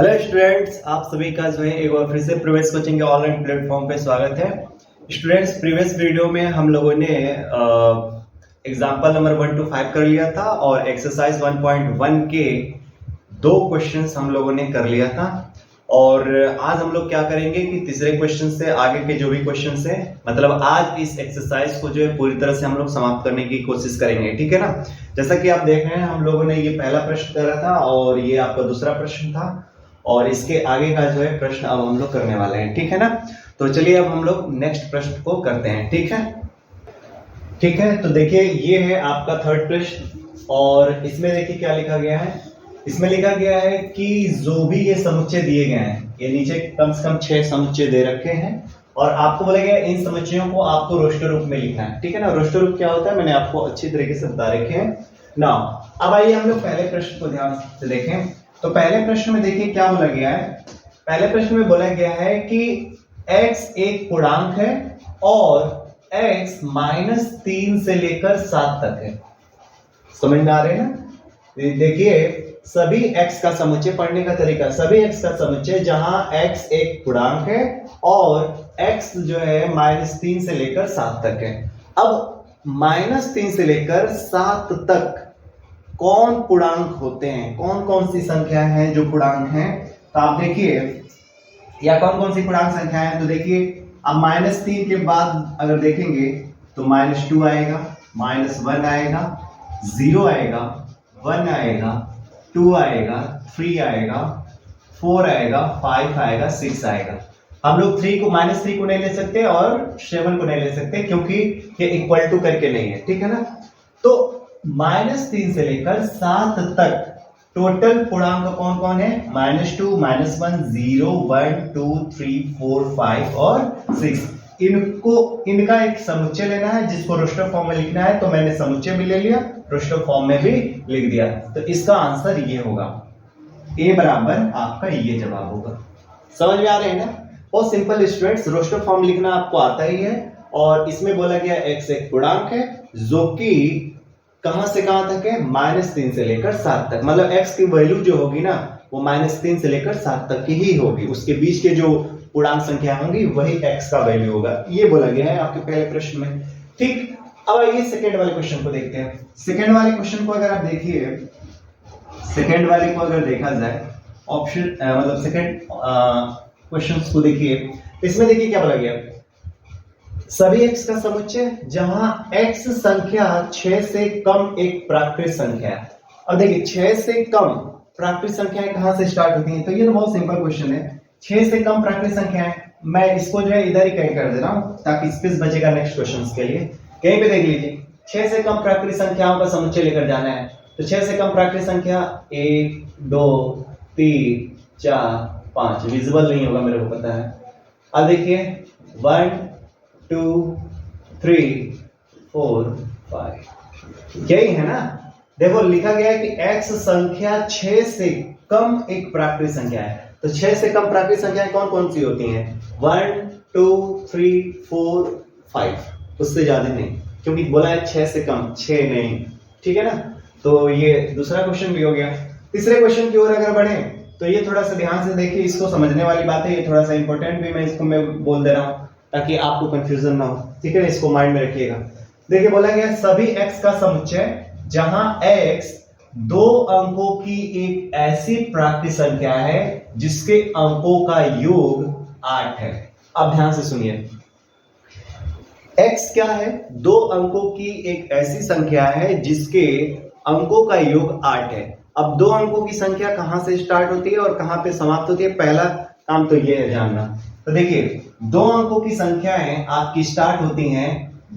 Hello students, आप सभी का जो है एक बार फिर से प्रीवियस कोचिंग के ऑनलाइन प्लेटफॉर्म पे स्वागत है। स्टूडेंट्स, प्रीवियस वीडियो में हम लोगों ने एग्जांपल नंबर 1 to 5 कर लिया था और एक्सरसाइज 1.1 के दो क्वेश्चंस हम लोगों ने कर लिया था। और आज हम लोग क्या करेंगे कि तीसरे क्वेश्चन से आगे के जो भी क्वेश्चन है, मतलब आज इस एक्सरसाइज को जो है पूरी तरह से हम लोग समाप्त करने की कोशिश करेंगे। ठीक है ना। जैसा कि आप देख रहे हैं, हम लोगों ने ये पहला प्रश्न करा था और ये आपका दूसरा प्रश्न था और इसके आगे का जो है प्रश्न अब हम लोग करने वाले हैं। ठीक है ना। तो चलिए अब हम लोग नेक्स्ट प्रश्न को करते हैं। ठीक है। तो देखिए, ये है आपका थर्ड प्रश्न और इसमें देखिए क्या लिखा गया है। इसमें लिखा गया है कि जो भी ये समुच्चय दिए गए हैं, ये नीचे कम से कम 6 समुच्चय दे रखे हैं और आपको बोला गया इन समुच्चयों को आपको रोस्टर रूप में लिखना है। ठीक है ना। रोस्टर रूप क्या होता है मैंने आपको अच्छी तरीके से बता रखे हैं ना। अब आइए हम लोग पहले प्रश्न को ध्यान से देखें। तो पहले प्रश्न में देखिए क्या बोला गया है। पहले प्रश्न में बोला गया है कि x एक पूर्णांक है और x -3 से लेकर 7 तक है। समझ में आ रहे हैं ना। देखिए, सभी x का समुच्चय पढ़ने का तरीका, सभी x का समुच्चय जहां x एक पूर्णांक है और x जो है -3 से लेकर 7 तक है। अब -3 से लेकर 7 तक कौन पूर्णांक होते हैं, कौन कौन सी संख्या हैं जो पूर्णांक हैं। तो आप देखिए, या कौन कौन सी पूर्णांक संख्या है। तो देखिए, अब -3 के बाद अगर देखेंगे तो -2 आएगा, -1 आएगा, 0 आएगा, 1 आएगा, 2 आएगा, 3 आएगा, 4 आएगा, 5 आएगा, 6 आएगा। हम लोग -3 को नहीं ले सकते और 7 को नहीं ले सकते क्योंकि ये इक्वल टू करके नहीं है। ठीक है ना। तो -3 से लेकर 7 तक टोटल पूर्णांक कौन कौन है। -2, -1, 0, 1, 2, 3, 4, 5 और 6। इनका एक समुच्चय लेना है जिसको रोस्टर फॉर्म में लिखना है। तो मैंने समुच्चय भी ले लिया, रोस्टर फॉर्म में भी लिख दिया। तो इसका आंसर ये होगा, ए बराबर आपका ये जवाब होगा। समझ में आ रहे हैं ना। बहुत सिंपल स्टूडेंट्स, रोस्टर फॉर्म लिखना आपको आता ही है और इसमें बोला गया x एक पूर्णांक है जो कि कहां से कहां तक है, -3 से लेकर 7 तक। मतलब x की वैल्यू जो होगी ना वो -3 से लेकर 7 तक की ही होगी। उसके बीच के जो पूर्णांक संख्या होंगी वही x का वैल्यू होगा। ये बोला गया है आपके पहले प्रश्न में। ठीक। अब आइए सेकंड वाले क्वेश्चन को देखते हैं। सेकंड वाले क्वेश्चन को अगर आप देखिए, सेकंड वाले को अगर देखा जाए ऑप्शन मतलब सेकंड क्वेश्चन को देखिए, इसमें देखिए क्या बोला गया। सभी x का समुच्चय जहां x संख्या 6 से कम एक प्राकृत संख्या है। अब देखिए, 6 से कम प्राकृत संख्याएं कहां से स्टार्ट होती हैं। तो ये तो बहुत सिंपल क्वेश्चन है। 6 से कम प्राकृत संख्याएं, मैं इसको जो है इधर ही कहीं कर दे रहा हूं ताकि स्पेस बचेगा नेक्स्ट क्वेश्चन के लिए। कहीं पे देख लीजिए, 6 से कम प्राकृत संख्याओं का समुच्चय लेकर जाना है। तो 6 से कम प्राकृत संख्या 1, 2, 3, 4, 5 विजिबल नहीं होगा मेरे को पता है। अब देखिए 1, 2, 3, 4, 5 यही है ना। देखो लिखा गया है कि x संख्या 6 से कम एक प्राकृत संख्या है। तो 6 से कम प्राकृत संख्याएं कौन कौन सी होती हैं। 1, 2, 3, 4, 5, उससे ज्यादा नहीं, क्योंकि बोला है 6 से कम, 6 नहीं। ठीक है ना। तो ये दूसरा क्वेश्चन भी हो गया। तीसरे क्वेश्चन की ओर अगर बढ़े तो ये थोड़ा सा ध्यान से देखिए, इसको समझने वाली बात है। ये थोड़ा सा इंपॉर्टेंट भी मैं बोल दे रहा हूं ताकि आपको कंफ्यूजन ना हो। ठीक है, इसको माइंड में रखिएगा। देखिए, बोला गया सभी x का समुच्चय जहां x 2 अंकों की एक ऐसी प्राकृत संख्या है जिसके अंकों का योग 8 है। अब ध्यान से सुनिए, x क्या है, 2 अंकों की एक ऐसी संख्या है जिसके अंकों का योग 8 है। अब 2 अंकों की संख्या कहां से स्टार्ट होती है और कहां पे समाप्त होती है, पहला काम तो यह है जानना। तो देखिए, 2 अंकों की संख्याएं आपकी स्टार्ट होती हैं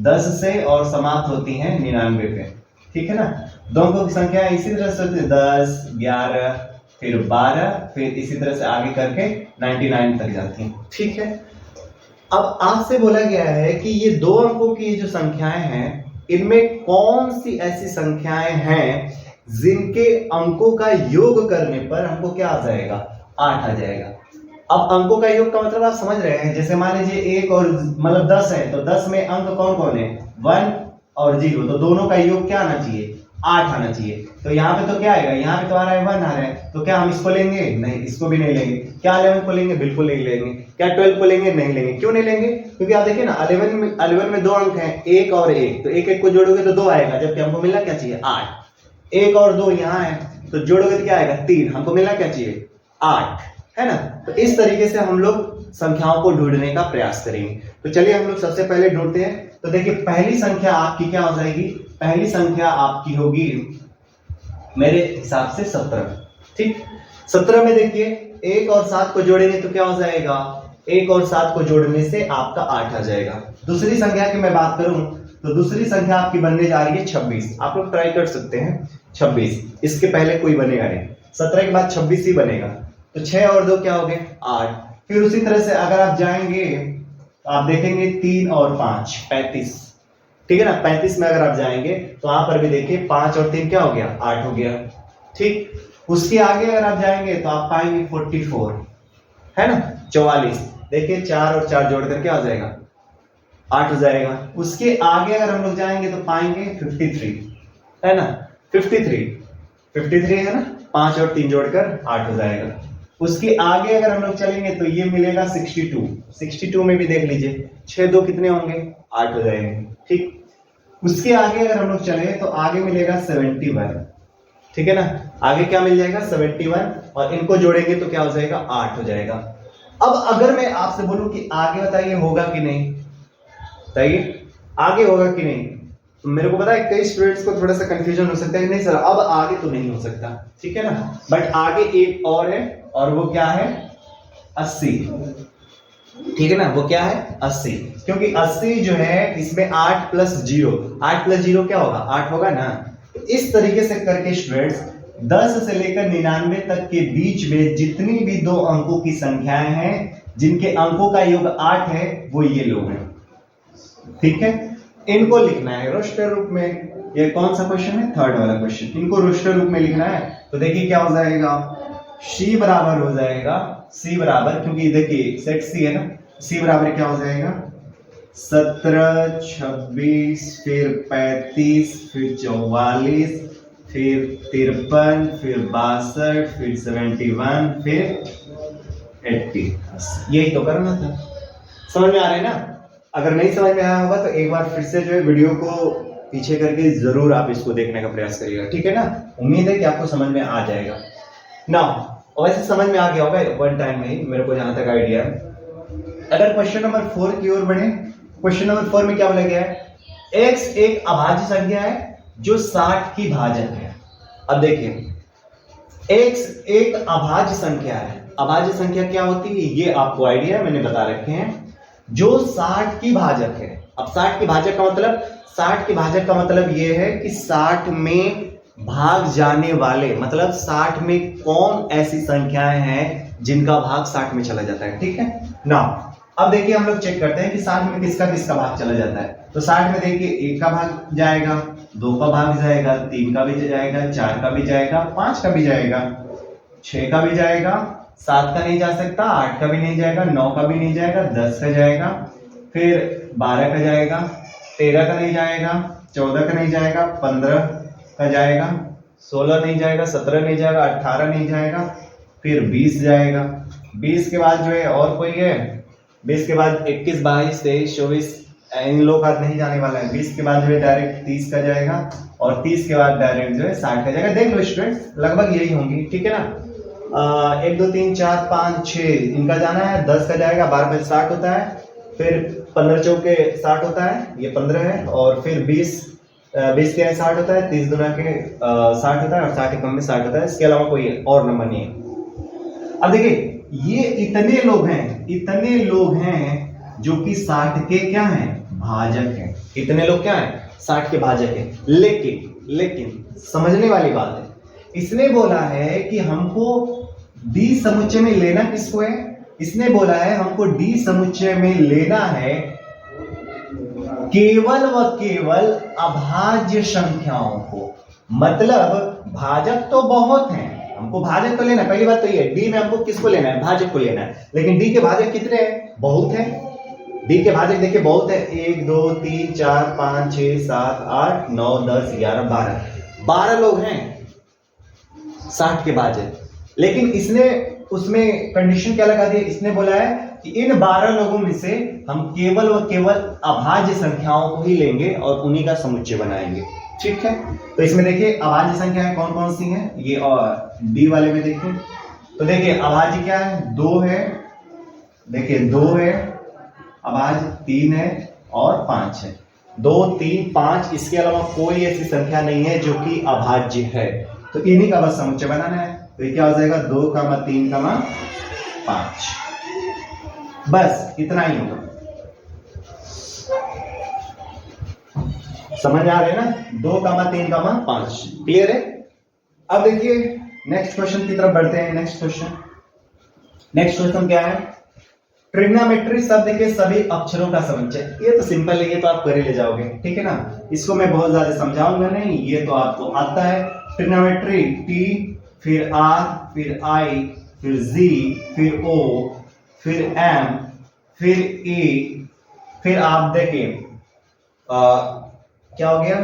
10 से और समाप्त होती हैं 99 पे। ठीक है ना। 2 अंकों की संख्या इसी तरह से होती है 10, 11, फिर 12, फिर इसी तरह से आगे करके 99 तक जाती हैं। ठीक है। अब आपसे बोला गया है कि ये 2 अंकों की जो संख्याएं हैं इनमें कौन सी ऐसी संख्याएं हैं जिनके अंकों का योग करने पर हमको क्या आ जाएगा, 8 आ जाएगा। अब अंकों का योग का मतलब आप समझ रहे हैं। जैसे मान लीजिए 1 और मतलब 10 है, तो 10 में अंक कौन कौन है, 1 और 0, तो दोनों का योग क्या आना चाहिए, 8 आना चाहिए। तो यहाँ पे तो क्या आएगा, यहाँ पे तो आ रहा है 1 आ रहा है, तो क्या हम इसको लेंगे? नहीं, इसको भी नहीं लेंगे। क्या 11 को लेंगे? बिल्कुल नहीं लेंगे। क्या 12 को लेंगे? नहीं लेंगे। क्यों नहीं लेंगे? क्योंकि आप देखिए ना 11 में 2 अंक हैं, 1 और 1, तो 1 1 को जोड़ोगे तो 2 आएगा, जबकि हमको मिलना क्या चाहिए? 8। 1 और 2 यहाँ है, तो जोड़ोगे तो क्या आएगा? 3। हमको मिलना क्या चाहिए? 8, है ना। तो इस तरीके से हम लोग संख्याओं को ढूंढने का प्रयास करेंगे। तो चलिए हम लोग सबसे पहले ढूंढते हैं। तो देखिए पहली संख्या आपकी क्या हो जाएगी? पहली संख्या आपकी होगी मेरे हिसाब से 17। ठीक, 17 में देखिए 1 और 7 को जोड़ेंगे तो क्या हो जाएगा? 1 और 7 को जोड़ने से आपका 8 आ जाएगा। दूसरी संख्या की मैं बात करूं तो दूसरी संख्या आपकी बनने जा रही है 26। आप लोग ट्राई कर सकते हैं 26, इसके पहले कोई बनेगा नहीं, 17 के बाद 26 ही बनेगा। तो 6 और 2 क्या हो गए? 8। फिर उसी तरह से अगर आप जाएंगे तो आप देखेंगे 3 और 5 35, ठीक है ना। 35 में अगर आप जाएंगे तो वहां पर भी देखिए 5 और 3 क्या हो गया? 8 हो गया। ठीक, उसके आगे अगर आप जाएंगे तो आप पाएंगे 44, है ना, 44। देखिए 4 और 4 जोड़कर क्या हो जाएगा? 8 हो जाएगा। उसके आगे अगर हम लोग जाएंगे तो पाएंगे 53, है ना, 53 है ना, 5 और 3 जोड़कर 8 हो जाएगा। उसके आगे अगर हम लोग चलेंगे तो ये मिलेगा 62 में भी देख लीजिए 6 2 कितने होंगे? 8 हो जाएंगे। ठीक, उसके आगे अगर हम लोग चले तो आगे मिलेगा 71, ठीक है ना, आगे क्या मिल जाएगा? 71, और इनको जोड़ेंगे तो क्या हो जाएगा? 8 हो जाएगा। अब अगर मैं आपसे बोलूं कि आगे बताइए होगा कि नहीं, बताइए आगे होगा कि नहीं, तो मेरे को पता है कई स्टूडेंट्स को थोड़ा सा कंफ्यूजन हो सकता है, नहीं सर अब आगे तो नहीं हो सकता, ठीक है ना, बट आगे एक और है, और वो क्या है? 80, ठीक है ना, वो क्या है? 80, क्योंकि 80 जो है इसमें 8 प्लस 0 क्या होगा? 8 होगा ना। इस तरीके से करके स्टूडेंट्स 10 से लेकर 99 तक के बीच में जितनी भी 2 अंकों की संख्याएं हैं जिनके अंकों का योग 8 है वो ये लोग हैं, ठीक है। इनको लिखना है रोस्टर रूप में। ये कौन सा क्वेश्चन है? थर्ड वाला क्वेश्चन। इनको रोस्टर रूप में लिखना है। तो देखिए क्या हो जाएगा? C बराबर हो जाएगा, C बराबर, क्योंकि देखिए सेट C है ना, C बराबर क्या हो जाएगा? 17, 26, फिर 35, फिर 44, फिर 53, फिर 62, फिर 71, फिर 80। यही तो करना था। समझ में आ रहा है ना? अगर नहीं समझ में आया होगा तो एक बार फिर से जो है वीडियो को पीछे करके जरूर आप इसको देखने का प्रयास करिएगा, ठीक है ना। उम्मीद है कि आपको समझ में आ जाएगा ना। वैसे समझ में आ गया होगा वन टाइम में ही, मेरे को जहां तक आइडिया है। अगर क्वेश्चन नंबर 4 की ओर बढ़े, क्वेश्चन नंबर 4 में क्या बोला गया है? x एक अभाज्य संख्या है जो 60 की भाजक है। अब देखिए x एक अभाज्य संख्या है। अभाज्य संख्या क्या होती है ये आपको आइडिया है, मैंने बता रखे हैं, जो 60 की भाजक है। अब 60 की भाजक का मतलब, 60 की भाजक का मतलब ये है कि 60 में भाग जाने वाले, मतलब 60 में कौन ऐसी संख्याएं हैं जिनका भाग 60 में चला जाता है, ठीक है ना। अब देखिए हम लोग चेक करते हैं कि 60 में किसका किसका भाग चला जाता है। तो 60 में देखिए 1 का भाग जाएगा, 2 का भाग जाएगा, 3 का भी जाएगा, 4 का भी जाएगा, 5 का भी जाएगा, 6 का भी जाएगा, 7 का नहीं जा सकता, 8 का भी नहीं जाएगा, 9 का भी नहीं जाएगा, 10 का जाएगा, फिर 12 का जाएगा, 13 का नहीं जाएगा, 14 का नहीं जाएगा, 15 का जाएगा, 16 नहीं जाएगा, 17 नहीं जाएगा, 18 नहीं जाएगा, फिर 20 जाएगा। 20 के बाद जो है और कोई है, 20 के बाद 21, 22, 23, 24 इन लोग का नहीं जाने वाला है। 20 के बाद जो है डायरेक्ट 30 का जाएगा, और 30 के बाद डायरेक्ट जो है 60 का जाएगा। देख लो स्टूडेंट्स लगभग यही होंगी, ठीक है ना। 1 2 3 4 5 6 इनका जाना है, 10 का जाएगा, 12 पे 60 होता है, फिर 15 चौके 60 होता है, ये 15 है, और फिर 20 के 60 होता है, 30 दुना के 60 होता है, और 60 के कम में 60 होता है। इसके अलावा कोई और नंबर नहीं है। अब देखिए ये इतने लोग हैं जो कि 60 के क्या हैं? भाजक हैं। इतने लोग क्या हैं? 60 के भाजक हैं। लेकिन समझने वाली बात है, इसने बोला है कि हमको डी समुच्चय में लेना किसको है? इसने बोला है हमको डी समुच्चय में लेना है केवल व केवल अभाज्य संख्याओं को। मतलब भाजक तो बहुत हैं, हमको भाजक तो लेना है। पहली बात तो ये, डी में हमको किसको लेना है? भाजक को लेना है। लेकिन डी के भाजक कितने हैं? बहुत हैं। डी के भाजक देखिए बहुत है, 1 2 3 4 5 6 7 8 9 10 11 12। 12 लोग हैं 60 के बाद है, लेकिन इसने उसमें कंडीशन क्या लगा दी, इसने बोला है कि इन 12 लोगों में से हम केवल व केवल अभाज्य संख्याओं को ही लेंगे और उन्हीं का समुच्चय बनाएंगे। ठीक है, तो इसमें देखिए अभाज्य संख्याएं कौन कौन सी हैं, ये और डी वाले में देखिए, तो देखिए अभाज्य क्या है, 2 है, देखिए 2 है, अभाज्य 3 है और 5 है। 2, 3, 5, इसके अलावा कोई ऐसी संख्या नहीं है जो कि अभाज्य है, तो इन्हीं का बस समुच्चय बनाना है। तो ये क्या हो जाएगा, 2, 3, 5, बस इतना ही होगा। समझ आ रहे हैं ना, 2, 3, 5, क्लियर है। अब देखिए नेक्स्ट क्वेश्चन की तरफ बढ़ते हैं। नेक्स्ट क्वेश्चन क्या है, ट्रिग्नोमेट्री शब्द के सभी अक्षरों का समुच्चय। ये तो सिंपल है, ये तो आप कर ही ले जाओगे, ठीक है ना, इसको मैं बहुत ज्यादा समझाऊंगा नहीं, ये तो आपको आता है। ट्रिग्नोमेट्री टी, फिर आर, फिर आई, फिर जी, फिर ओ, फिर एम, फिर ई, फिर आप देखिए क्या हो गया,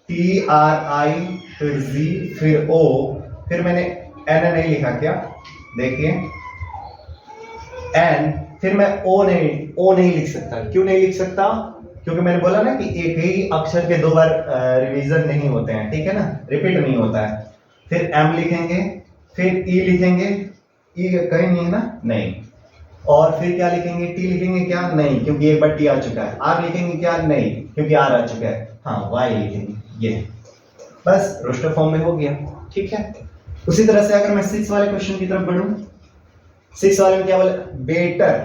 टी आर आई, फिर जी, फिर ओ, फिर मैंने एन नहीं लिखा क्या, देखिए एन, फिर मैं ओ नहीं लिख सकता। क्यों नहीं लिख सकता, क्योंकि मैंने बोला ना कि एक ही अक्षर के 2 बार रिवीजन नहीं होते हैं, ठीक है ना, रिपीट नहीं होता है। फिर एम लिखेंगे, फिर ई लिखेंगे, ई कहीं नहीं है ना, नहीं, और फिर क्या लिखेंगे, टी लिखेंगे क्या, नहीं, क्योंकि एक बार टी आ चुका है। आर लिखेंगे क्या, नहीं, क्योंकि आर आ चुका है। हाँ, वाई लिखेंगे, ये बस रोस्टर फॉर्म में हो गया, ठीक है। उसी तरह से अगर मैं 6 वाले क्वेश्चन की तरफ बढ़ूं, 6 वाले में क्या बोला, बेटर,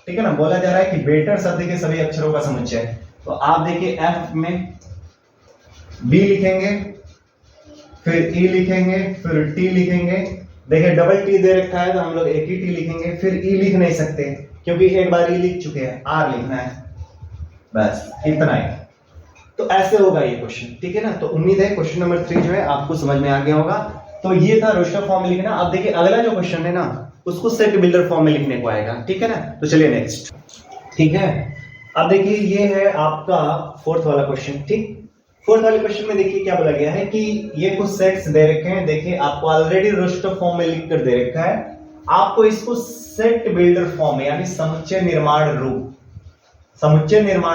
ठीक है ना, बोला जा रहा है कि बेटर शब्द के सभी अक्षरों का समुच्चय। तो आप देखिए एफ में बी लिखेंगे, फिर ई लिखेंगे, फिर टी लिखेंगे। देखिए डबल टी दे रखा है तो हम लोग एक ही टी लिखेंगे, फिर ई लिख नहीं सकते क्योंकि एक बार ई लिख चुके हैं, आर लिखना है, बस इतना ही। तो ऐसे होगा ये क्वेश्चन, ठीक है ना। तो उम्मीद है क्वेश्चन नंबर 3 जो है आपको समझ में आ गया होगा। तो ये था रोस्टर फॉर्म में लिखना। अब देखिए अगला जो क्वेश्चन है ना, उसको सेट बिल्डर फॉर्म में लिखने को आएगा, ठीक है ना। तो चलिए नेक्स्ट, ठीक है। अब देखिए ये है आपका 4th वाला क्वेश्चन, ठीक। 4th वाले क्वेश्चन में देखिए क्या बोला गया है कि ये कुछ सेट्स दे रखे हैं। देखिए आपको ऑलरेडी रोस्टर फॉर्म में लिख कर दे रखा है, आपको इसको सेट बिल्डर फॉर्म में यानी समुच्चय निर्माण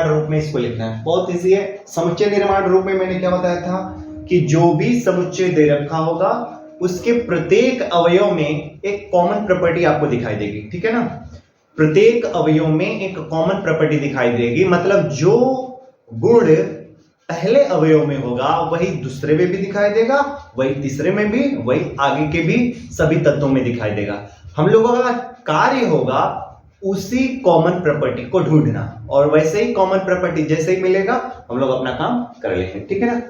रूप में इसको लिखना है। बहुत इजी है। समुच्चय निर्माण रूप में मैंने क्या बताया था कि जो भी समुच्चय दे रखा होगा उसके प्रत्येक अवयव में एक कॉमन प्रॉपर्टी आपको दिखाई देगी, ठीक है ना। प्रत्येक अवयव में एक कॉमन प्रॉपर्टी दिखाई देगी, मतलब जो गुण पहले अवयव में होगा वही दूसरे में भी दिखाई देगा, वही तीसरे में भी, वही आगे के भी सभी तत्वों में दिखाई देगा। हम लोगों का कार्य होगा उसी कॉमन प्रॉपर्टी को ढूंढना, और वैसे ही कॉमन प्रॉपर्टी जैसे ही मिलेगा हम लोग अपना काम कर लेंगे, ठीक है ना।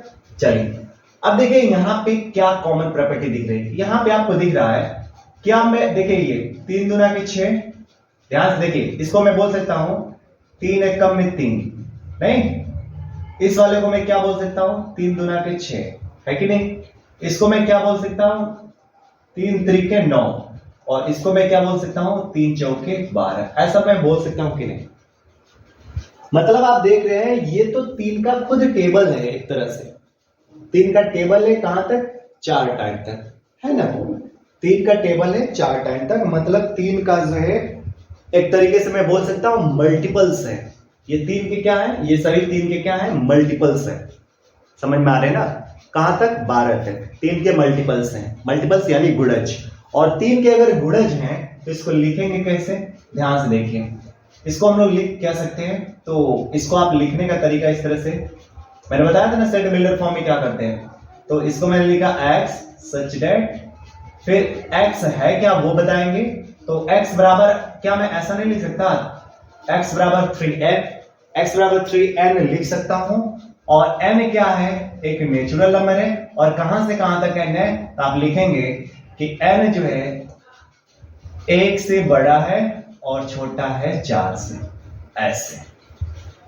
चलिए अब देखिए यहाँ पे क्या कॉमन प्रॉपर्टी दिख रही है। यहाँ पे आपको दिख रहा है क्या, मैं देखिए ये 3 दूना के 6, ध्यान से देखिए, इसको मैं बोल सकता हूं 3 एक कम में 3, नहीं, इस वाले को मैं क्या बोल सकता हूं 3 दूना के 6, है कि नहीं। इसको मैं क्या बोल सकता हूं 3 त्रिके 9, और इसको मैं क्या बोल सकता हूं 3 चौके 12, ऐसा मैं बोल सकता हूं कि नहीं। मतलब आप देख रहे हैं ये तो 3 का खुद टेबल है, एक तरह से 3 का टेबल है कहां तक, 4 टाइम तक, है ना। 3 का टेबल है 4 टाइम तक, मतलब 3 का जो है एक तरीके से मैं बोल सकता हूं मल्टीपल्स है। ये 3 के क्या है, ये सभी 3 के क्या है, मल्टीपल्स है। समझ में आ रहे हैं ना, कहां तक, 12 तक 3 के मल्टीपल्स हैं। मल्टीपल्स यानी गुणज, और 3 के अगर गुणज हैं तो इसको लिखेंगे कैसे, ध्यान से देखिए। इसको हम लोग लिख क्या सकते हैं, तो इसको आप लिखने का तरीका इस तरह से, मैंने बताया था ना सेट बिल्डर फॉर्म में क्या करते हैं। तो इसको मैंने लिखा x सच दैट, फिर x है क्या वो बताएंगे। तो x बराबर क्या, मैं ऐसा नहीं लिख सकता, x बराबर 3n, x बराबर 3n लिख सकता हूं, और n क्या है, एक नेचुरल नंबर है, और कहां से कहां तक n है, तो आप लिखेंगे कि n जो है 1 से बड़ा है और छोटा है 4 से, ऐसे।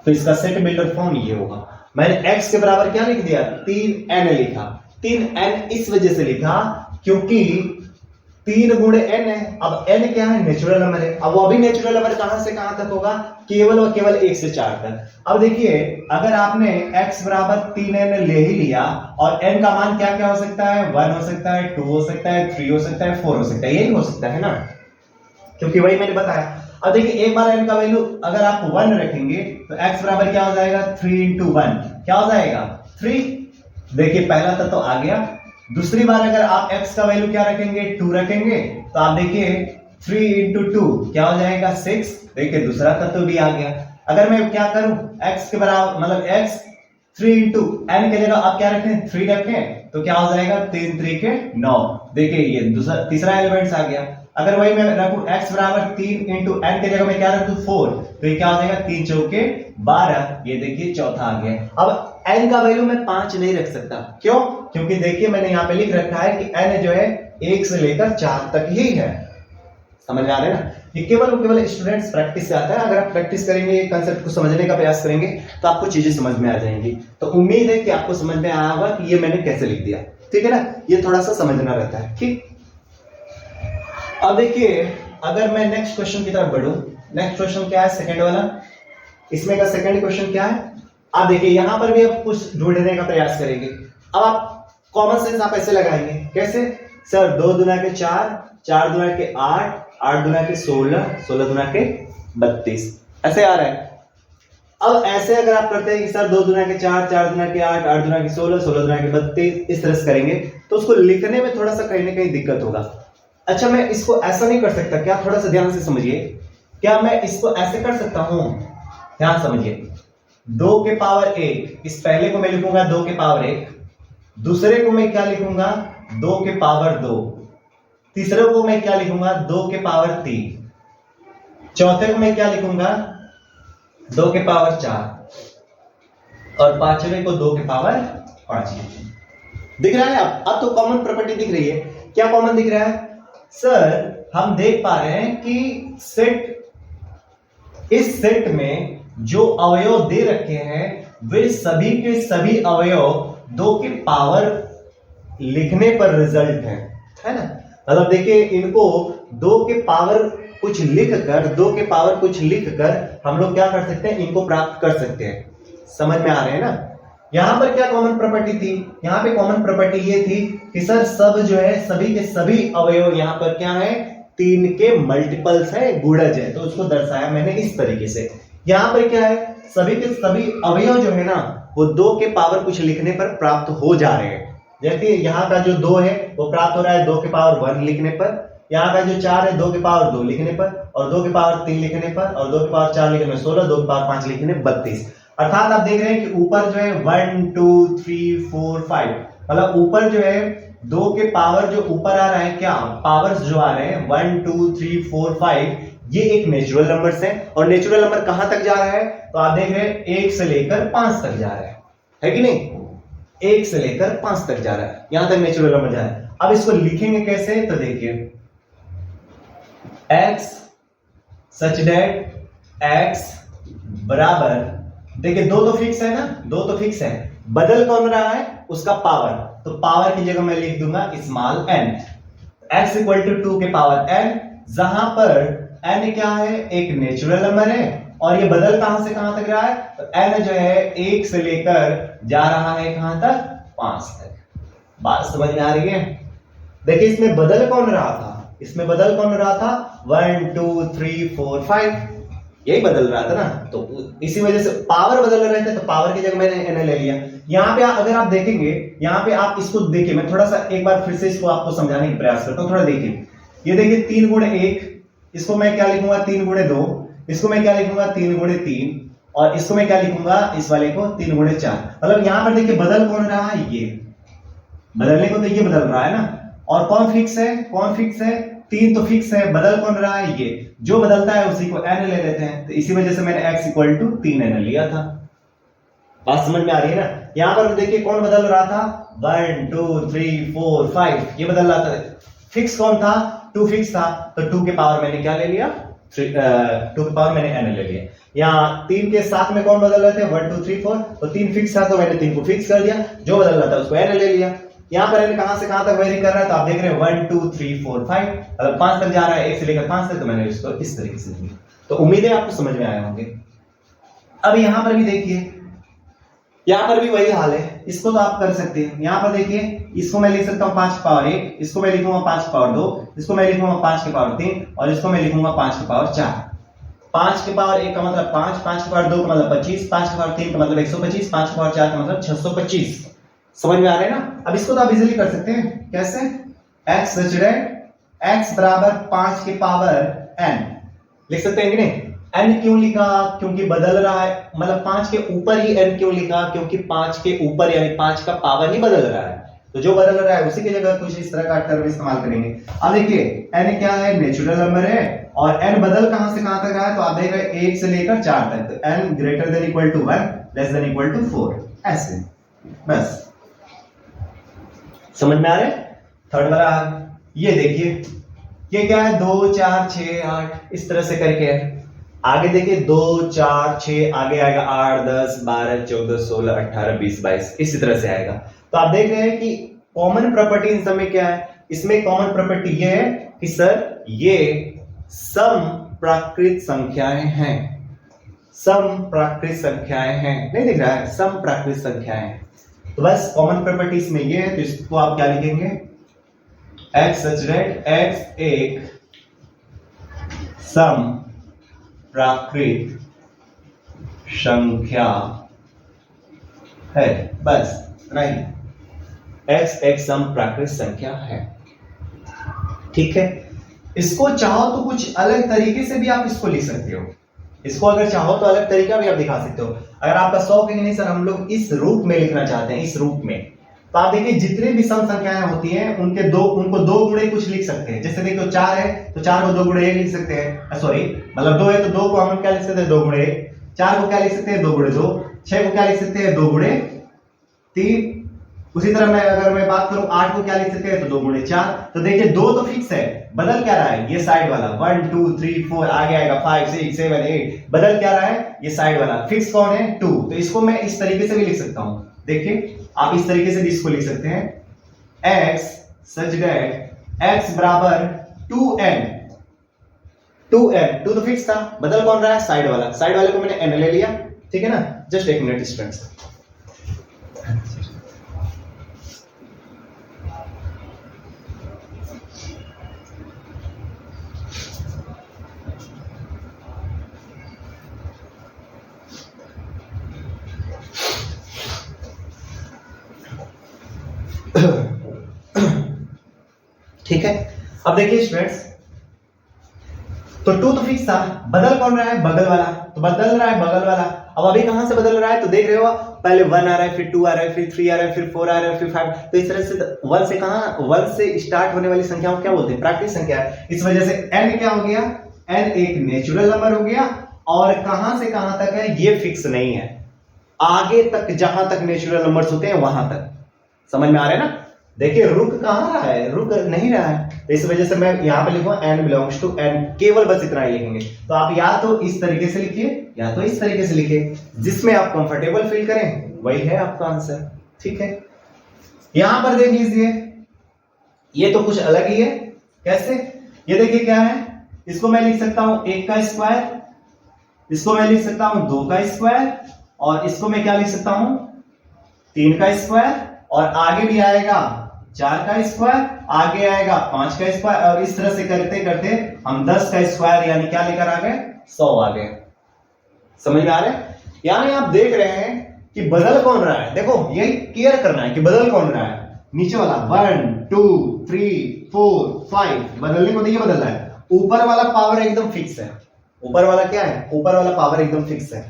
तो इसका सेट बिल्डर फॉर्म ये होगा। मैंने x के बराबर क्या लिख दिया, 3n लिखा। 3n इस वजह से लिखा क्योंकि 3 गुणे n है। अब n क्या है? नेचुरल नंबर है। अब वो भी नेचुरल नंबर कहां से कहां तक होगा? केवल और केवल 1 से 4 तक। अब देखिए अगर आपने x बराबर 3n ले ही लिया और n का मान क्या क्या हो सकता है? 1 हो सकता है, 2 हो सकता है, 3 हो सकता है, 4 हो सकता है, यही हो सकता है ना, क्योंकि वही मैंने बताया। अब देखिए एक बार n का वैल्यू अगर आप 1 रखेंगे तो x बराबर क्या हो जाएगा? 3 into 1 क्या हो जाएगा? 3। देखिए पहला तत्व आ गया। दूसरी बार अगर आप x का वैल्यू क्या रखेंगे? 2 रखेंगे तो आप देखिए 3 into 2 क्या हो जाएगा? 6। देखिए दूसरा तत्व भी आ गया। अगर मैं क्या करूं? x के बराबर मतलब x 3 into n के जगह आप क्या रखें? 3 रखें तो क्या हो जाएगा? 3 3 के 9। देखिए ये दूसरा तीसरा एलिमेंट्स आ गया। अगर वही मैं रखूं x बराबर 3 into n के जगह मैं क्या रखूं? 4 तो ये क्या हो जाएगा? 3 चौके 12। ये देखिए चौथा आ गया। अब n का वैल्यू मैं 5 नहीं रख सकता। क्यों? क्योंकि देखिए मैंने यहाँ पे लिख रखा है कि n जो है 1 से लेकर 4 तक ही है। समझ आ रहे हैं ना? ये केवल स्टूडेंट्स प्रैक्टिस से आता है। अगर आप प्रैक्टिस करेंगे, ये कांसेप्ट को समझने का प्रयास करेंगे तो आपको चीजें समझ में आ जाएंगी। तो उम्मीद है कि आपको समझ में आया होगा कि ये मैंने कैसे लिख दिया। ठीक है ना? ये थोड़ा सा समझना रहता है। ठीक, अब देखिए अगर मैं नेक्स्ट क्वेश्चन की तरफ बढ़ूं, नेक्स्ट क्वेश्चन क्या है? सेकंड वाला। इसमें का सेकंड क्वेश्चन क्या है? आप देखिए यहां पर भी आप कुछ ढूंढने का प्रयास करेंगे। अब आप कॉमन सेंस आप ऐसे लगाएंगे। कैसे? सर 2 दूना के 4, 4 दूना के 8, 8 दूना के 16, 16 दूना के 32, ऐसे आ रहा है। अब ऐसे अगर आप करते हैं कि सर 2 दूना के 4, 4 दूना के 8, 8 दूना के 16, 16 दूना के 32, इस तरह से करेंगे तो उसको लिखने में थोड़ा सा कहीं ना कहीं दिक्कत होगा। अच्छा मैं इसको ऐसा नहीं कर सकता क्या? थोड़ा सा ध्यान से समझिए। क्या मैं इसको ऐसे कर सकता हूं? ध्यान समझिए। 2 के पावर 1, इस पहले को मैं लिखूंगा 2 के पावर 1, दूसरे को मैं क्या लिखूंगा? 2 के पावर 2, तीसरे को मैं क्या लिखूंगा? 2 के पावर 3, चौथे को मैं क्या लिखूंगा? 2 के पावर 4 और पांचवे को 2 के पावर 5 लिखूंगा। दिख रहा है? अब तो कॉमन प्रॉपर्टी दिख रही है। क्या कॉमन दिख रहा है? सर हम देख पा रहे हैं कि सेट, इस सेट में जो अवयव दे रखे हैं वे सभी के सभी अवयव 2 के पावर लिखने पर रिजल्ट है ना? मतलब देखिए इनको 2 के पावर कुछ लिखकर, 2 के पावर कुछ लिखकर हम लोग क्या कर सकते हैं? इनको प्राप्त कर सकते हैं। समझ में आ रहे हैं ना? यहां पर क्या कॉमन प्रॉपर्टी थी? यहां पे कॉमन प्रॉपर्टी ये थी कि सर सब जो है सभी के सभी अवयव यहां पर क्या है? 3 के मल्टीपल्स है, गुणज है। तो उसको दर्शाया मैंने इस तरीके से। यहां पर क्या है? सभी के सभी अवयव जो है ना वो 2 के पावर कुछ लिखने पर प्राप्त हो जा रहे हैं। जैसे यहाँ का जो 2 है वो प्राप्त हो रहा है 2 के पावर 1 लिखने पर, यहाँ का जो 4 है 2 के पावर 2 लिखने पर, और 2 के पावर 3 लिखने पर, और 2 के पावर 4 लिखने में 16, 2 के पावर 5 लिखने 32। अर्थात आप देख रहे हैं कि ऊपर जो है 1 2 3 4 5, मतलब ऊपर जो है 2 के पावर जो ऊपर आ रहा है, क्या पावर्स जो आ रहे हैं 1 2 3 4 5, ये एक नेचुरल नंबर्स है। और नेचुरल नंबर कहां तक जा रहा है? तो आप देख रहे हैं 1 से लेकर 5 तक जा रहा है कि नहीं? 1 से लेकर 5 तक जा रहा है, यहां तक नेचुरल नंबर जा रहा है। अब इसको लिखेंगे कैसे? तो देखिए x सच दैट x बराबर, देखिए 2 तो फिक्स है ना, 2 तो फिक्स है, बदल कौन रहा है? उसका पावर। तो पावर की जगह मैं लिख दूंगा small n। x equal to 2 के पावर n, जहां पर n क्या है? एक नेचुरल नंबर है और ये बदल कहां से कहां तक रहा है? तो n जो है 1 से लेकर जा रहा है कहां तक? 5 तक। बात समझ में आ रही है? देखिए इसमें बदल कौन रहा था? इसमें बदल कौन रहा था? 1 2 3 4 5, यही बदल रहा था ना। तो इसी वजह से पावर बदल रहे थे, तो पावर की जगह मैंने n ले लिया। यहाँ पे अगर आप देखेंगे, यहाँ पे आप इसको देखिए, मैं थोड़ा सा एक बार फिर से इसको आपको समझाने का प्रयास करता हूँ। थोड़ा देखिए, ये देखिए 3 गुणे 1, इसको मैं क्या लिखूंगा? 3 गुणे 2, इसको मैं क्या लिखूंगा? 3 गुणे 3, और इसको मैं क्या लिखूंगा? इस वाले को 3 गुणे 4। मतलब यहाँ पर देखिए बदल कौन रहा है? ये बदलने को तो ये बदल रहा है ना। और कौन फिक्स है? कौन फिक्स है? 3 तो फिक्स है, बदल कौन रहा है? ये जो बदलता है उसी को n ले लेते हैं। तो इसी वजह से मैंने x इक्वल टू 3n लिया था। बात समझ में आ रही है ना? यहां पर देखिए कौन बदल रहा था? 1 2 3 4 5, ये बदल रहा था। फिक्स कौन था? 2 फिक्स था, तो 2 के पावर मैंने क्या ले लिया? 2 के पावर मैंने n ले लिया। यहाँ 3 के साथ में कौन बदल रहे थे? 1 2 3 4, तो 3 फिक्स था तो मैंने 3 को फिक्स कर दिया, जो बदल रहा था उसको n ले लिया। यहाँ पर n कहां से कहां तक वेरी कर रहा है, तो आप देख रहे हैं 1 2 3 4 5, अगर 5 तक जा रहा है, 1 से लेकर 5 तक, तो मैंने इसको इस तरीके से लिखा। तो उम्मीद है आपको समझ में आए होंगे। अब यहां पर भी देखिए, यहां पर भी वही हाल है, इसको तो आप कर सकते हैं। यहां पर देखिए, इसको मैं लिख सकता हूं 5 की पावर 1, इसको मैं लिखूंगा 5 की पावर 2, इसको मैं लिखूंगा 5 की पावर 3, और इसको मैं लिखूंगा 5 की पावर 4। 5 की पावर 1 का मतलब 5, 5 की पावर 2 का मतलब 25, 5 की पावर 3 का मतलब 125, 5 की पावर 4 का मतलब 625। समझ में आ रहा है ना? अब इसको तो आप इजीली कर सकते हैं। कैसे? x सच दैट x बराबर 5 की पावर n लिख सकते हैं कि नहीं? n क्यों लिखा? क्योंकि बदल रहा है, मतलब 5 के ऊपर ही n क्यों लिखा? क्योंकि 5 के ऊपर यानी 5 का पावर ही बदल रहा है, तो जो बदल रहा है उसी की जगह कुछ इस तरह का टर्म इस्तेमाल करेंगे। अब देखिए n क्या है? नेचुरल नंबर है, और n बदल कहां से कहां तक रहा है, तो आप देख रहे हैं 1 से लेकर 4 तक, तो n greater than equal to 1 less than equal to 4, ऐसे। बस समझ में आ रहा है? थर्ड वाला ये देखिए, ये क्या है? 2 4 6 8 इस तरह से करके है। आगे देखिए 2 4 6, आगे आएगा 8 10 12 14 16 18 20 22, इसी तरह से आएगा। तो आप देख रहे हैं कि कॉमन प्रॉपर्टी इन सब में क्या है? इसमें कॉमन प्रॉपर्टी ये है कि सर ये सम प्राकृत संख्याएं हैं, सम प्राकृत संख्याएं हैं, नहीं दिख रहा है? सम प्राकृत संख्याएं हैं। तो बस कॉमन प्रॉपर्टीज में ये है, तो इसको आप क्या लिखेंगे? x सच दैट x एक सम प्राकृत संख्या है, बस नहीं, x एक सम प्राकृत संख्या है। ठीक है, इसको चाहो तो कुछ अलग तरीके से भी आप इसको लिख सकते हो, इसको अगर चाहो तो अलग तरीका भी आप दिखा सकते हो। अगर आपका शौक है कि नहीं सर हम लोग इस रूप में लिखना चाहते हैं, इस रूप में, तो आप देखिए जितने भी सम संख्याएं होती हैं उनको दो गुणे कुछ लिख सकते हैं। जैसे देखो 4 है तो 4 को 2 गुणे 1 लिख सकते हैं, सॉरी मतलब 2 है तो 2 को हम क्या लिख सकते हैं? 2 गुणे 1। 4 को क्या लिख सकते हैं? 2 गुणे 2। 6 को क्या लिख सकते हैं? 2 गुणे 3। उसी तरह मैं अगर मैं बात करूं 8 को क्या लिख सकते हैं? तो 2 गुणे 4। तो देखिए 2 तो फिक्स है, बदल क्या रहा है? ये साइड वाला 1 2 3 4, आगे आएगा 5 6 7 8, बदल क्या रहा है? ये साइड वाला। फिक्स कौन है? 2। तो इसको मैं इस तरीके से भी लिख सकता हूं, देखिए आप इस तरीके से भी इसको लिख सकते हैं, x सच दैट x बराबर 2n। 2n, 2 तो फिक्स था, बदल कौन रहा है? साइड वाला। साइड वाले को मैंने n ले लिया, ठीक है ना? जस्ट एक मिनट स्टूडेंट्स। ठीक है, अब देखिए स्टूडेंट्स, तो 2 तो फिक्स था, बदल कौन रहा है? बगल वाला। तो बदल रहा है बगल वाला। अब अभी कहां से बदल रहा है? तो देख रहे हो पहले 1 आ रहा है, फिर 2 आ रहा है, फिर 3 आ रहा है, फिर 4 आ रहा है, फिर 5। तो इस तरह से 1 से कहां, 1 से स्टार्ट होने वाली संख्या को क्या बोलते हैं? प्राकृत संख्या। इस वजह से n क्या हो गया? n एक नेचुरल नंबर हो गया, और कहां से कहां तक है ये फिक्स नहीं है, आगे तक जहां तक नेचुरल नंबर्स होते हैं वहां तक। समझ में आ रहा है ना? देखिए रुक कहां रहा है? रुक नहीं रहा है, तो इस वजह से मैं यहां पे लिखूंगा n बिलोंग्स टू n, केवल बस इतना ही लिखेंगे। तो आप या तो इस तरीके से लिखिए या तो इस तरीके से लिखिए, जिसमें आप कंफर्टेबल फील करें वही है आपका आंसर। ठीक है, यहां पर देख लीजिए, ये तो कुछ अलग ही है। कैसे? ये देखिए क्या है, इसको मैं लिख सकता हूं 1 का स्क्वायर, इसको मैं लिख सकता हूं 2 का स्क्वायर, और इसको मैं क्या लिख सकता हूं? 3 का स्क्वायर, और आगे भी आएगा 4 का स्क्वायर, आगे आएगा 5 का स्क्वायर, और इस तरह से करते करते हम 10 का स्क्वायर यानी क्या लेकर आ गए? 100 आ गए। समझ में आ रहा है? यानी आप देख रहे हैं कि बदल कौन रहा है। देखो यही क्लियर करना है कि बदल कौन रहा है। नीचे वाला 1 2 3 4 5 बदलने को देखिए बदल रहा है, ऊपर वाला पावर एकदम फिक्स है। ऊपर वाला क्या है? ऊपर वाला पावर एकदम फिक्स है।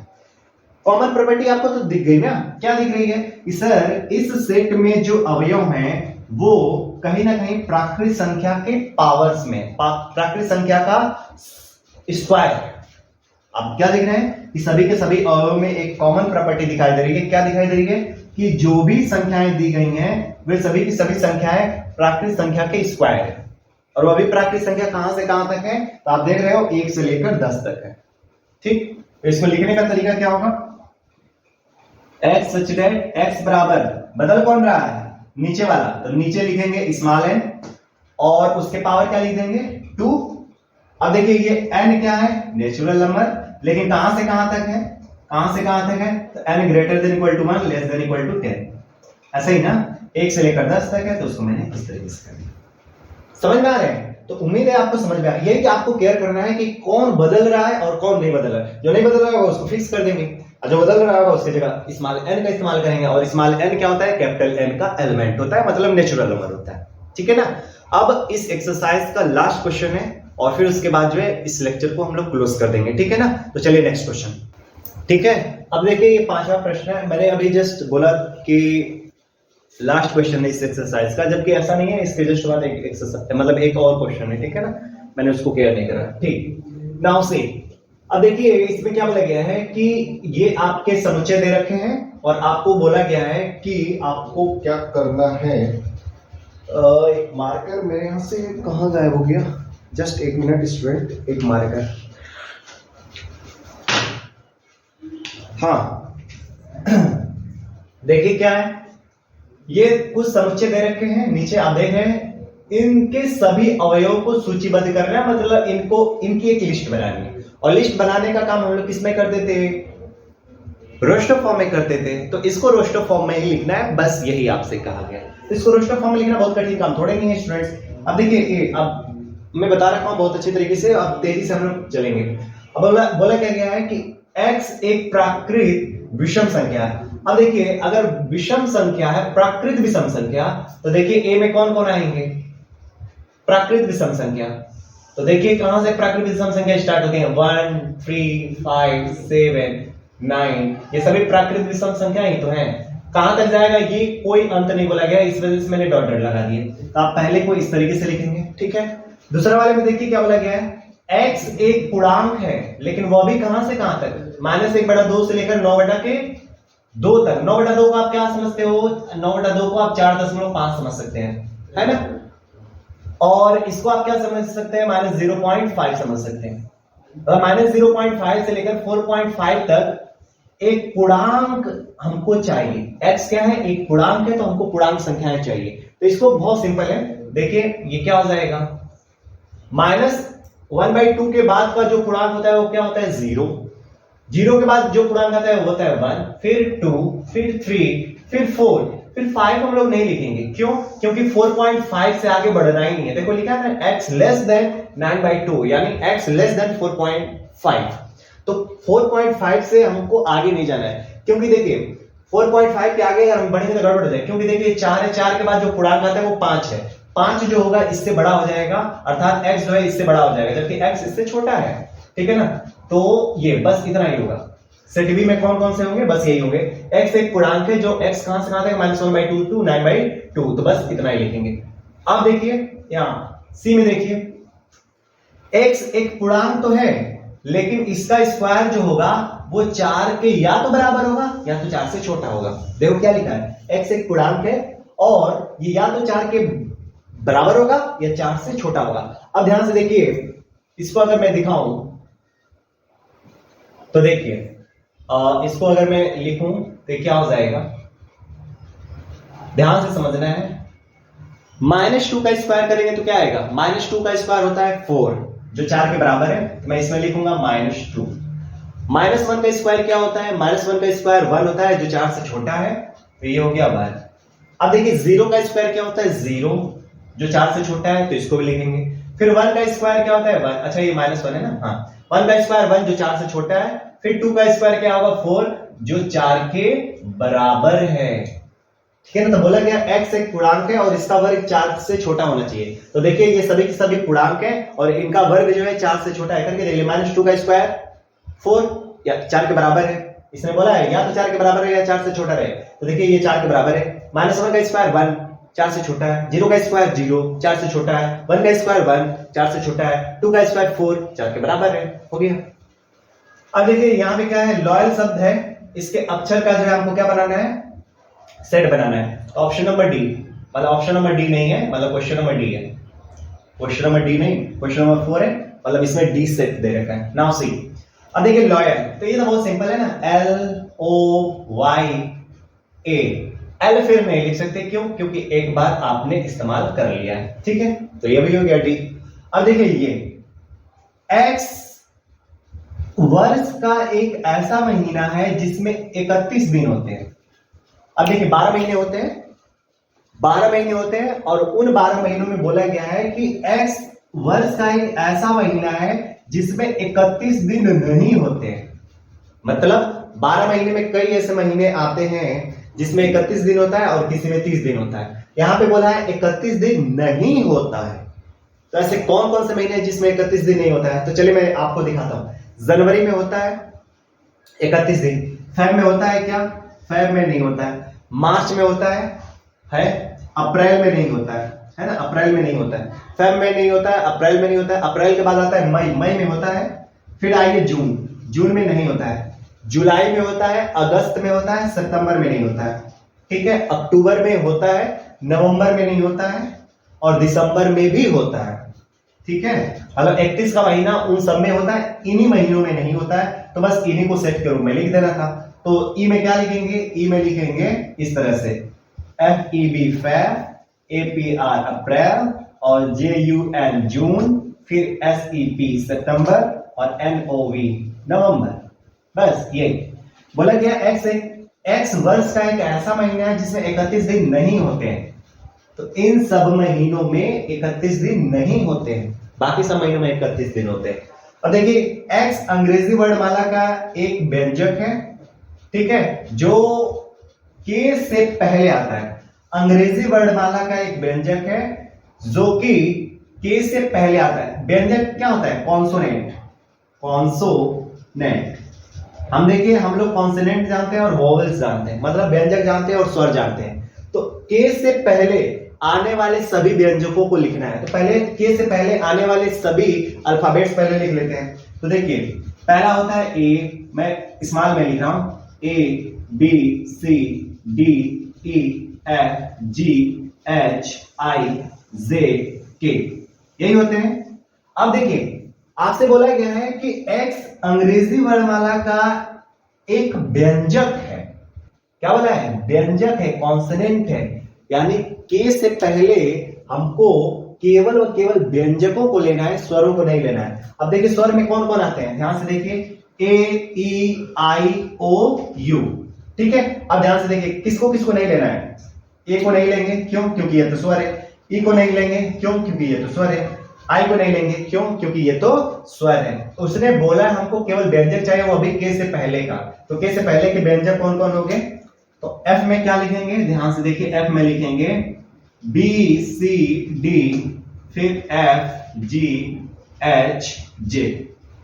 कॉमन प्रॉपर्टी आपको तो दिख गई ना? क्या दिख रही है कि सर इस सेट में जो अवयव हैं वो कहीं ना कहीं प्राकृत संख्या के पावर्स में, प्राकृत संख्या का स्क्वायर। अब क्या देख रहे हैं कि सभी के सभी अवयव में एक कॉमन प्रॉपर्टी दिखाई दे रही है। क्या दिखाई दे रही है? कि जो भी संख्याएं दी गई हैं वे सभी की सभी संख्याएं प्राकृत संख्या के स्क्वायर है। और वो अभी प्राकृत संख्या कहां से कहां तक है? तो आप देख रहे हो 1 से लेकर 10 तक है। ठीक, तो इसको लिखने का तरीका क्या होगा? x सच दैट x बराबर, बदल कौन रहा है? नीचे वाला, तो नीचे लिखेंगे स्मॉल n और उसके पावर क्या लिख देंगे 2। अब देखिए ये n क्या है, नेचुरल नंबर, लेकिन कहां से कहां तक है, कहां से कहां तक है, तो n greater than equal to 1 less than equal to 10, ऐसा ही ना, 1 से लेकर 10 तक है, तो उसको मैंने इस तरीके से कर दिया। समझ में आ रहा है? तो उम्मीद है आपको समझ में आ रहा है। यही कि आपको केयर करना है कि कौन बदल रहा है और कौन नहीं बदल रहा है। जो नहीं बदल रहा है उसको फिक्स कर देंगे, और जो बदल रहा होगा उसकी जगह स्मॉल n का इस्तेमाल करेंगे। और स्मॉल n क्या होता है, कैपिटल N का एलिमेंट होता है, मतलब नेचुरल नंबर होता है। ठीक है ना। अब इस एक्सरसाइज का लास्ट क्वेश्चन है और फिर उसके बाद जो है इस लेक्चर को हम लोग क्लोज कर देंगे। ठीक है ना। तो चलिए नेक्स्ट क्वेश्चन। ठीक है, अब देखिए ये 5वां प्रश्न है। मैंने अभी जस्ट बोला कि लास्ट क्वेश्चन है इस एक्सरसाइज का, जबकि ऐसा नहीं है, इसके जस्ट बाद एक एक्सरसाइज मतलब एक और क्वेश्चन है। ठीक है ना, मैंने उसको केयर नहीं करा। ठीक, नाउ से अब देखिए इसमें क्या बोला गया है कि ये आपके समुच्चय दे रखे हैं और आपको बोला गया है कि आपको क्या करना है। एक मार्कर मेरे यहां से कहां गायब हो गया, जस्ट एक मिनट स्टूडेंट, एक मार्कर। हाँ देखिए क्या है, ये कुछ समुच्चय दे रखे हैं, नीचे आप देख रहे हैं, इनके सभी अवयवों को सूचीबद्ध करना है, मतलब इनको इनकी एक लिस्ट बनानी है। और लिस्ट बनाने का काम हम लोग किसमें करते थे, रोस्टर फॉर्म में करते थे। तो इसको रोस्टर फॉर्म में ही लिखना है, बस यही आपसे कहा गया। तो इसको रोस्टर फॉर्म में लिखना बहुत कठिन काम थोड़े नहीं है स्टूडेंट्स। अब देखिए अब मैं बता रखा हूं बहुत अच्छी तरीके से, अब तेजी से हम लोग चलेंगे। अब बोला क्या गया है कि x एक प्राकृत विषम संख्या है। अब देखिए अगर विषम संख्या है, प्राकृत विषम संख्या, तो देखिए a में कौन कौन आएंगे, प्राकृत विषम संख्या। तो देखिए कहां से प्राकृत विषम संख्या स्टार्ट होती है, 1 3 5 7 9, ये सभी प्राकृत विषम संख्या ही तो हैं। कहां तक जाएगा ये कोई अंत नहीं बोला गया, इस वजह से मैंने डॉट डॉट लगा दिए। तो आप पहले को इस तरीके से लिखेंगे। ठीक है, दूसरा वाले में देखिए क्या बोला गया है, x एक पूर्णांक है, लेकिन वह भी कहां से कहां तक, -1/2 से लेकर 9/2 तक। 9/2 को आप क्या समझते हो, 9/2 को आप 4.5 समझ सकते हैं, है ना। और इसको आप क्या समझ सकते हैं, -0.5 समझ सकते हैं। -0.5 से लेकर 4.5 तक एक पूर्णांक हमको चाहिए। x क्या है, एक पूर्णांक है, तो हमको पूर्णांक संख्याएं चाहिए। तो इसको बहुत सिंपल है, देखिए ये क्या हो जाएगा, -1/2 के बाद का जो पूर्णांक होता है वो क्या होता है, 0। 0 के बाद जो पूर्णांक आता है वो होता है 1, फिर 2, फिर 3, फिर 4, फिर 5 हम लोग नहीं लिखेंगे। क्यों? क्योंकि 4.5 से आगे बढ़ना ही नहीं है। देखो लिखा है ना, x लेस देन 9/2, यानी x लेस देन 4.5। तो 4.5 से हमको आगे नहीं जाना है, क्योंकि देखिए 4.5 के आगे अगर हम बढ़ेंगे तो गड़बड़ हो जाएगा। क्योंकि देखिए 4 है, 4 के बाद जो पूर्णांक आता है वो 5 है। 5 जो होगा इससे बड़ा हो जाएगा, अर्थात x जो है इससे बड़ा हो जाएगा, जबकि x इससे छोटा है। ठीक है ना। तो ये बस इतना ही होगा। सेट बी में कौन कौन से होंगे, बस यही होंगे। x एक पूर्णांक है, जो x कहां से कहां तक, -1/2 to 9/2, तो बस इतना ही लिखेंगे। अब देखिए यहां सी में देखिए, x एक पूर्णांक तो है, लेकिन इसका स्क्वायर जो होगा वो 4 के या तो बराबर होगा या तो 4 से छोटा होगा। देखो क्या लिखा है, x एक पूर्णांक है और ये या तो 4 के बराबर होगा या 4 से छोटा होगा। अब ध्यान से देखिए, इसको अगर मैं दिखाऊं तो देखिए इसको अगर मैं लिखूं तो क्या हो जाएगा, ध्यान से समझना है। -2 का स्क्वायर करेंगे तो क्या आएगा, -2 का स्क्वायर होता है 4, जो 4 के बराबर है, तो मैं इसमें लिखूंगा -2। -1 का स्क्वायर क्या होता है, -1 का स्क्वायर 1 होता है, जो 4 से छोटा है, तो ये हो गया 1। अब देखिए 0 का स्क्वायर क्या होता है, 0, जो 4 से छोटा है, तो इसको भी लिखेंगे। फिर 1 का स्क्वायर क्या होता है, 1, अच्छा ये -1 है ना, हाँ, 1 का स्क्वायर 1, जो 4 से छोटा है। फिर 2 का स्क्वायर क्या होगा, 4, जो 4 के बराबर है। ठीक है ना। तो बोला गया x एक पूर्णांक है और इसका वर्ग 4 से छोटा होना चाहिए। तो देखिए ये सभी के सभी पूर्णांक है और इनका वर्ग जो है 4 से छोटा है, करके देखिए। -2 का स्क्वायर 4 या 4 के बराबर है, इसने बोला है या तो 4 के बराबर है या 4 से छोटा रहे, तो देखिए ये 4 के बराबर है। -1 का स्क्वायर 1, 4 से छोटा है। 0 का स्क्वायर 0, 4 से छोटा है। 1 का स्क्वायर 1, 4 से छोटा है। 2 का स्क्वायर 4, 4 के बराबर है, हो गया। अब देखिए यहाँ पे क्या है, लॉयल शब्द है, इसके अक्षर का जो है हमको क्या बनाना है, सेट बनाना है। ऑप्शन नंबर डी, मतलब ऑप्शन नंबर डी नहीं है, मतलब क्वेश्चन नंबर डी है, क्वेश्चन नंबर डी नहीं, क्वेश्चन नंबर 4 है, मतलब इसमें डी सेट दे रखा है। नाउ सी, अब देखिए लॉयल, तो ये तो बहुत सिंपल है ना, LOYA, एल फिर नहीं लिख सकते, क्यों? क्योंकि एक बार आपने इस्तेमाल कर लिया है, ठीक है। तो ये भी हो गया डी। अब देखिए ये एक्स वर्ष का एक ऐसा महीना है जिसमें 31 दिन होते हैं। अब देखिए 12 महीने होते हैं, 12 महीने होते हैं और उन 12 महीनों में बोला गया है कि एक्स वर्ष का एक ऐसा महीना है जिसमें 31 दिन नहीं होते हैं। मतलब 12 महीने में कई ऐसे महीने आते हैं जिसमें 31 दिन होता है और किसी में 30 दिन होता है। यहां पे बोला है 31 दिन नहीं होता है। तो ऐसे कौन कौन से महीने हैं जिसमें 31 दिन नहीं होता है? तो चलिए मैं आपको दिखाता हूं। जनवरी में होता है 31 दिन, फेब में होता है क्या? फेब में नहीं होता है। मार्च में होता है, अप्रैल में नहीं होता है ना, अप्रैल में नहीं होता है। फेब में नहीं होता है, अप्रैल में नहीं होता है। अप्रैल के बाद आता है मई, मई में होता है। फिर आइए जून, जून में नहीं होता है। जुलाई में होता है, अगस्त में होता है, सितंबर में नहीं होता है, ठीक है। अक्टूबर में होता है, नवंबर में नहीं होता है और दिसंबर में भी होता है, ठीक है। मतलब 31 का महीना उन सब में होता है, इन्हीं महीनों में नहीं होता है। तो बस इन्हीं को सेट के रूप में लिख देना था। तो ई में क्या लिखेंगे? ई में लिखेंगे इस तरह से FEB फेब, APR अप्रैल और JUN जून, फिर SEP सितंबर और NOV नवंबर। बस ये बोला गया एक्स वर्ष का एक ऐसा महीना है जिसमें 31 दिन नहीं होते हैं। तो इन सब महीनों में 31 दिन नहीं होते हैं, बाकी सब महीनों में 31 दिन होते हैं। अब देखिए एक्स अंग्रेजी वर्णमाला का एक व्यंजक है, ठीक है, जो के से पहले आता है। अंग्रेजी वर्णमाला का एक व्यंजक है जो कि के से पहले आता है। व्यंजक क्या होता है? Consonant, consonant. हम देखिए हम लोग कॉन्सोनेंट जानते हैं और वोवेल्स जानते हैं, मतलब व्यंजक जानते हैं और स्वर जानते हैं। तो के से पहले आने वाले सभी व्यंजकों को लिखना है। तो पहले के से पहले आने वाले सभी अल्फाबेट्स पहले लिख लेते हैं। तो देखिए पहला होता है ए, मैं स्मॉल में लिख रहा हूं, ABCDE FGHIJK, यही होते हैं। अब देखिए आपसे बोला गया है कि एक्स अंग्रेजी वर्णमाला का एक व्यंजक है। क्या बोला है? व्यंजक है, कॉन्सोनेंट है। यानी के से पहले हमको केवल और केवल व्यंजकों को लेना है, स्वरों को नहीं लेना है। अब देखिए स्वर में कौन कौन आते हैं, ध्यान से देखिए, AEIOU, ठीक है। अब ध्यान से देखिए किसको किसको नहीं लेना है। ए को नहीं लेंगे, क्यों? क्योंकि ये तो स्वर है। ई को नहीं लेंगे, क्यों? क्योंकि ये तो स्वर है। आई को नहीं लेंगे, क्यों? क्योंकि ये तो स्वर है। उसने बोला हमको केवल व्यंजक चाहिए, वो भी के से पहले का। तो के से पहले के व्यंजक कौन कौन हो गए? तो एफ में क्या लिखेंगे? ध्यान से देखिए, एफ में लिखेंगे BCD, फिर FGHJ।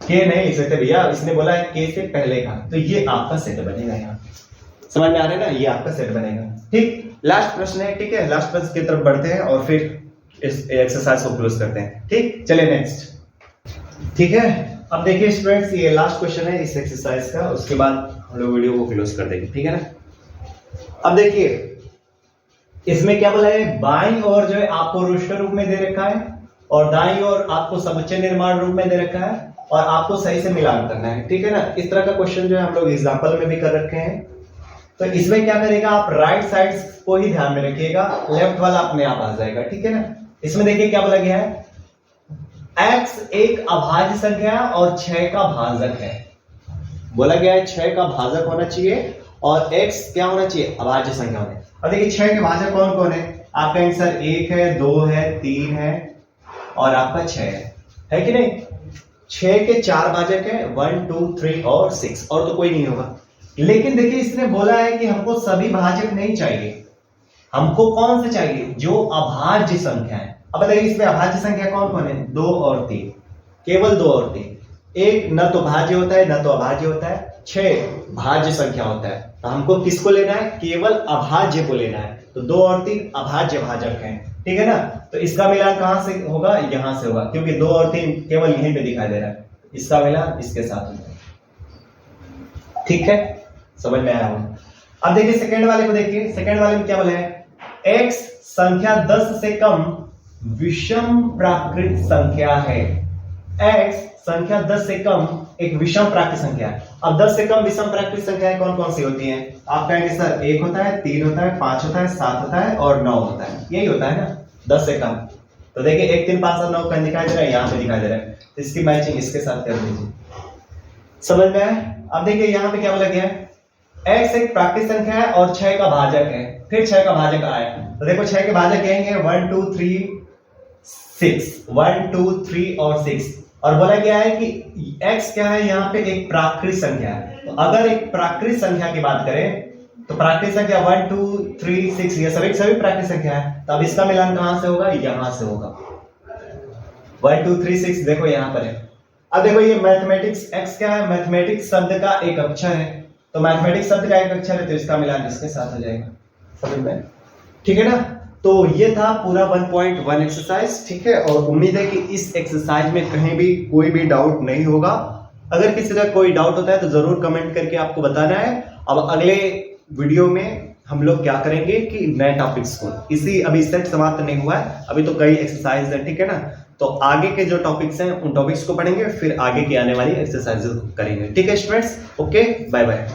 के नहीं लिख सकते भैया, इसने बोला है के से पहले का। तो ये आपका सेट बनेगा, यहाँ समझ में आ रहा है ना, ये आपका सेट बनेगा, ठीक। लास्ट प्रश्न है, ठीक है, लास्ट प्रश्न की तरफ बढ़ते हैं और फिर इस एक्सरसाइज को क्लोज करते हैं, ठीक। चलिए नेक्स्ट, ठीक है। अब देखिए स्टूडेंट्स, ये लास्ट क्वेश्चन है इस एक्सरसाइज का, उसके बाद हम लोग वीडियो को क्लोज कर देंगे, ठीक है ना। अब देखिए इसमें क्या बोला है, बाईं ओर जो है आपको रोस्टर रूप में दे रखा है और दाईं ओर आपको समुच्चय निर्माण रूप में दे रखा है और आपको सही से मिलान करना है, ठीक है ना। इस तरह का क्वेश्चन जो है हम लोग एग्जाम्पल में भी कर रखे हैं। तो इसमें क्या करेगा, आप राइट साइड को ही ध्यान में रखिएगा, लेफ्ट वाला अपने आप आ जाएगा, ठीक है ना। इसमें देखिए क्या बोला गया है, x एक अभाज्य संख्या और 6 का भाजक है। बोला गया है 6 का भाजक होना चाहिए और x क्या होना चाहिए, अभाज्य संख्या होना। और देखिए 6 के भाजक कौन कौन है, आपका आंसर 1 है, 2 है, 3 है और आपका 6 है कि नहीं। 6 के 4 भाजक है, 1 2 3 और 6, और तो कोई नहीं होगा। लेकिन देखिए इसने बोला है कि हमको सभी भाजक नहीं चाहिए, हमको कौन से चाहिए, जो अभाज्य संख्या है। अब बताइए इसमें अभाज्य संख्या कौन कौन है, 2 और 3, केवल 2 और 3। एक न तो भाज्य होता है न तो अभाज्य होता है, 6 भाज्य संख्या होता है। तो हमको किसको लेना है, केवल अभाज्य को लेना है। तो 2 और 3 अभाज्य भाजक हैं, ठीक है ना। तो इसका मिलान कहां से होगा, यहां से होगा, क्योंकि 2 और 3 केवल यहीं पे दिखाई दे रहा है। इसका मिलान इसके साथ होगा, ठीक है, समझ में आया होगा। अब देखिए सेकंड वाले को देखिए, सेकंड वाले में क्या बोला है, x संख्या 10 से कम विषम प्राकृत संख्या है। x संख्या 10 से कम एक विषम प्राकृत संख्या है। अब 10 से कम विषम प्राकृत संख्याएं कौन कौन सी होती हैं? आप कहेंगे सर 1 होता है, 3 होता है, 5 होता है, 7 होता है और 9 होता है। यही होता है ना 10 से कम। तो देखिए 1 3 5 7 9 कहीं दिखाई दे रहा है, यहाँ पे दिखाई दे रहा है, तो इसकी मैचिंग इसके साथ कर दीजिए। समझ में आया? अब देखिए यहाँ पे क्या बोला गया है, x एक प्राकृत संख्या है और 6 का भाजक है। फिर 6 का भाजक आया, तो देखो 6 के भाजक कहेंगे 1 2 3 6, 1 2 3 और 6। और बोला गया है कि x क्या है, यहाँ पे एक प्राकृत संख्या है। तो अगर एक प्राकृत संख्या की बात करें तो प्राकृत संख्या 1 2 3 6 ये सभी प्राकृत संख्या है। तो अब इसका मिलान कहां से होगा? यहां से होगा। 1 2 3 6 देखो यहां पर है। अब देखो ये मैथमेटिक्स x क्या है? मैथमेटिक्स शब्द का एक अक्षर है। तो मैथमेटिक्स शब्द का एक अक्षर है तो इसका मिलान इसके साथ हो जाएगा। समझ में? ठीक है ना? तो ये था पूरा 1.1 एक्सरसाइज। ठीक है, और उम्मीद है कि इस एक्सरसाइज में कहीं भी कोई भी डाउट नहीं होगा। अगर किसी का कोई डाउट होता है तो जरूर कमेंट करके आपको बताना है। अब अगले वीडियो में हम लोग क्या करेंगे कि नए टॉपिक्स को, अभी सेट समाप्त नहीं हुआ है, अभी तो कई एक्सरसाइज है। ठीक है ना? तो आगे के जो टॉपिक्स हैं उन टॉपिक्स को पढ़ेंगे, फिर आगे की आने वाली एक्सरसाइज करेंगे। ठीक है स्टूडेंट्स, ओके, बाय बाय।